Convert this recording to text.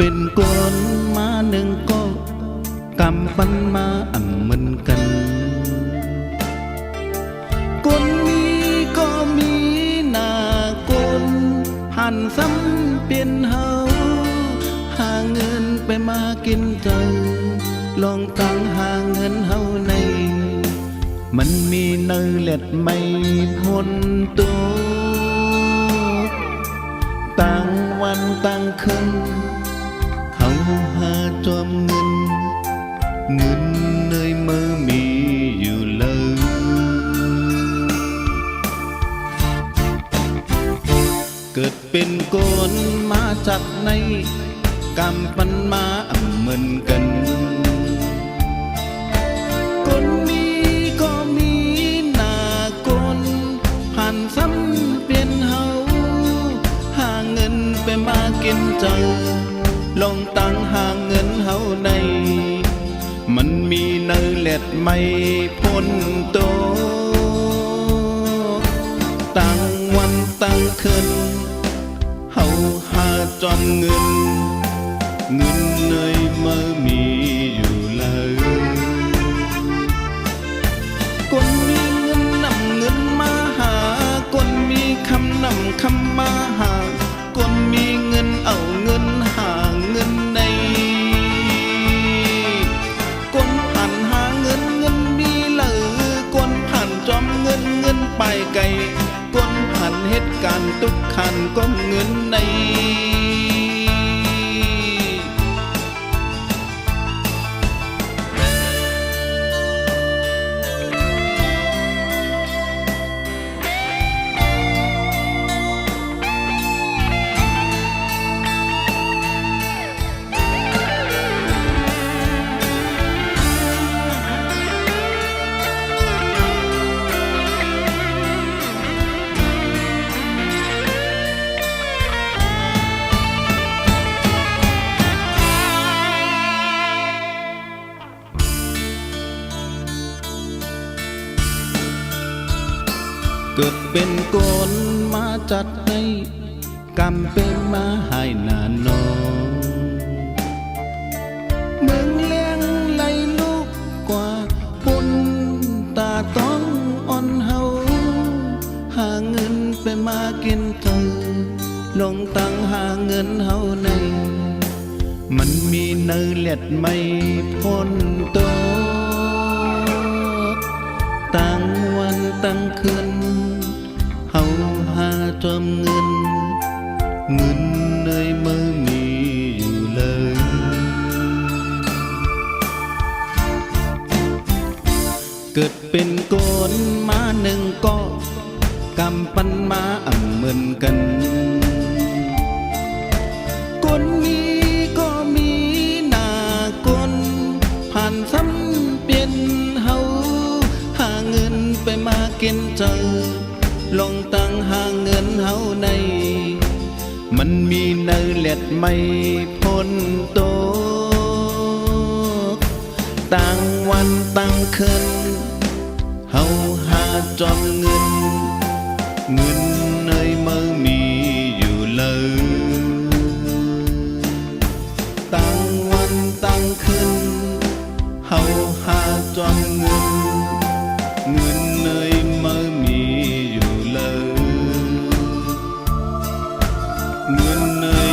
เป็นก้นมาหนึ่งก็กำปั้นมาเหมือนกันก้นมีก็มีหน้าก้นหันซ้ำเป็นเฮาหาเงินไปมากินใจลองตั้งหาเงินเฮาในมันมีเนื้อเล็ดไม่พ้นตัวตั้งวันตั้งคืนเฮาหาจอมเงินเนยมือมีอยู่เลยเกิดเป็นคนมาจัดในกำปั้นมาเหมือนกันคนมีก็มีหน้าคนผ่านซ้ำเป็นเฮาหาเงินไปมากินใจลองตั้งหาเงินเฮาในมันมีเนื้อเล็ดไม่พ้นโตตั้งวันตั้งคืนเฮาหาจอมเงินเนยมือมีอยู่เลยคนมีเงินนำเงินมาหาคนมีคำนำคำมาหาคนมีเงินเอาเงินหาเงินในคนผ่านหาเงินมีเลยคนผ่านจอมเงินไปไกลคนผ่านเหตุการณ์ทุกขันก็เงินในเกิดเป็นคนมาจัดให้กำเป็นมาให้นานนองเมืองเลี้ยงไหลลูกกว่าปุ่นตาต้องอ่อนเฮาหาเงินไปมากินเธอลงตั้งหาเงินเฮาในมันมีเนื้อเล็ดไม่พ้นโตตั้งวันตั้งคืนเฮาหาจอมเงินเนยมือมีอยู่เลยเกิดเป็นคนมาหนึ่งก็กำปั้นมาเหมือนกันคนมีก็มีหน้าคนผ่านซ้ำเป็นเฮาหาเงินไปมากินใจลองตั้งหาเงินเฮาในมันมีเนื้อเล็ดไม่พ้นโตตั้งวันตั้งคืนเฮาหาจอมเงินเนยมือมีอยู่เลยตั้งวันตั้งคืนเฮาหาจอมเงินเนยมือมีอยู่เลยเนย